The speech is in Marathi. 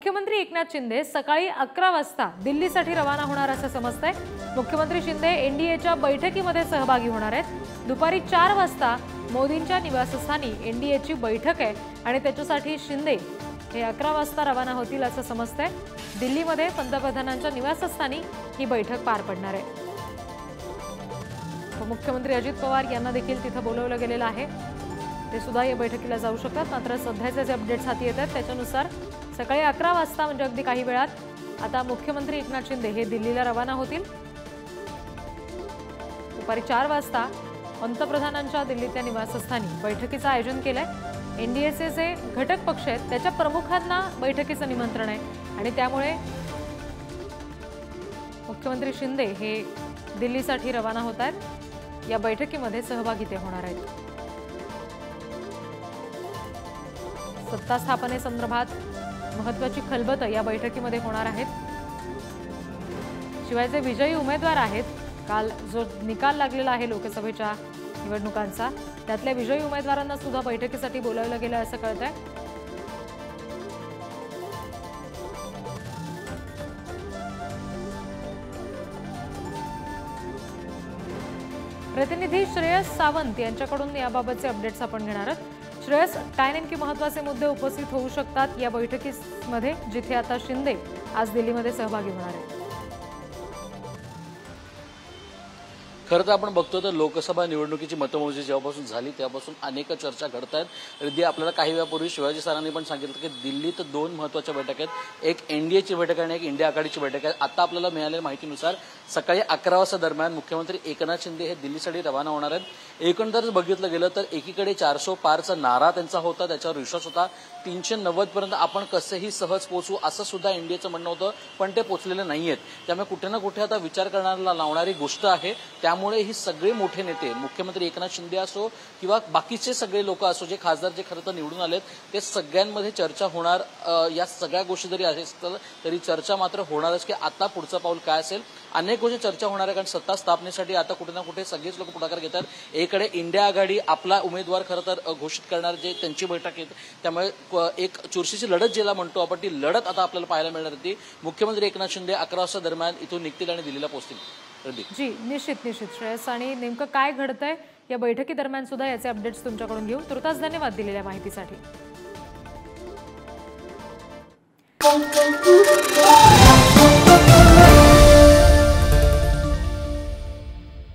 मुख्यमंत्री एकनाथ शिंदे सकाळी 11 वाजता दिल्लीसाठी रवाना होणार असं समजतंय। मुख्यमंत्री शिंदे एनडीएच्या बैठकीमध्ये सहभागी होणार आहेत। दुपारी 4 वाजता मोदींच्या निवासस्थानी एनडीएची बैठक आहे आणि त्याच्यासाठी शिंदे हे 11 वाजता रवाना होतील असं समजतंय। दिल्लीमध्ये पंतप्रधानांच्या निवासस्थानी ही बैठक पार पडणार आहे। मुख्यमंत्री अजित पवार यांना देखील तिथे बोलवलं गेलेलं आहे। ते सुद्धा या बैठकीला जाऊ शकतात। मात्र सध्याचे जे अपडेट्स हाती येतात त्याच्यानुसार सकाळी 11 वाजता म्हणजे अगदी काही वेळात आता मुख्यमंत्री एकनाथ शिंदे हे दिल्लीला रवाना होतील। दुपारी 4 वाजता पंतप्रधानांच्या दिल्लीतल्या निवासस्थानी बैठकीचं आयोजन केलंय। एनडीएचे जे घटक पक्ष आहेत त्याच्या प्रमुखांना बैठकीचं निमंत्रण आहे आणि त्यामुळे मुख्यमंत्री शिंदे हे दिल्लीसाठी रवाना होत आहेत। या बैठकीमध्ये सहभागी ते होणार आहेत। सत्ता स्थापनेसंदर्भात महत्त्वाची खलबत या बैठकीमध्ये होणार आहेत। शिवाय जे विजयी उमेदवार आहेत, काल जो निकाल लागलेला आहे लोकसभेच्या निवडणुकांचा, त्यातल्या विजयी उमेदवारांना सुद्धा बैठकीसाठी बोलावलं गेलं असं कळतंय। प्रतिनिधी श्रेयस सावंत यांच्याकडून याबाबतचे अपडेट्स आपण घेणार आहोत। श्रेयस, काय नेमके महत्त्वाचे मुद्दे उपस्थित होऊ शकतात या बैठकीमध्ये, जिथे आता शिंदे आज दिल्लीमध्ये सहभागी होणार आहेत? खरं तर आपण बघतो तर लोकसभा निवडणुकीची मतमोजणी जेव्हापासून झाली तेव्हापासून अनेक चर्चा घडत आहेत। अगदी आपल्याला काही वेळापूर्वी शिवाजी सरांनी पण सांगितलं की दिल्लीत 2 महत्त्वाच्या बैठका आहेत, एक एनडीएची बैठक आणि एक इंडिया आघाडीची बैठक आहे। आता आपल्याला मिळालेल्या माहितीनुसार सकाळी 11 वाजता दरम्यान मुख्यमंत्री एकनाथ शिंदे हे दिल्लीसाठी रवाना होणार आहेत। एकंदर बघितलं गेलं तर एकीकडे 400 पारचा नारा त्यांचा होता, त्याच्यावर विश्वास होता। 390 पर्यंत आपण कसेही सहज पोहोचू असं सुद्धा एनडीएचं म्हणणं होतं, पण ते पोहोचलेले नाहीयेत। त्यामुळे कुठे ना कुठे आता विचार करण्याला लावणारी गोष्ट आहे। त्यामुळे ही सगळे मोठे नेते, मुख्यमंत्री एकनाथ शिंदे असो किंवा बाकीचे सगळे लोक असो, जे खासदार जे खरं तर निवडून आलेत, ते सगळ्यांमध्ये चर्चा होणार। या सगळ्या गोष्टी जरी असतील तरी चर्चा मात्र होणारच की आता पुढचं पाऊल काय असेल। अनेक गोष्टी चर्चा होणार आहे, कारण सत्ता स्थापनेसाठी आता कुठे ना कुठे सगळेच लोक पुढाकार घेतात। एकडे इंडिया आघाडी आपला उमेदवार खरं तर घोषित करणार, जे त्यांची बैठक आहे, त्यामुळे एक चुरशीची लढत ज्याला म्हणतो आपण, ती लढत आता आपल्याला पाहायला मिळणार होती। मुख्यमंत्री एकनाथ शिंदे 11 वाजता दरम्यान इथून निघतील आणि दिल्लीला पोहोचतील। जी निश्चित श्रेयस, आणि नेमकं काय घडतंय या बैठकी दरम्यान सुद्धा याचे अपडेट्स तुमच्याकडून घेऊ। तुर्तास धन्यवाद दिलेल्या माहितीसाठी।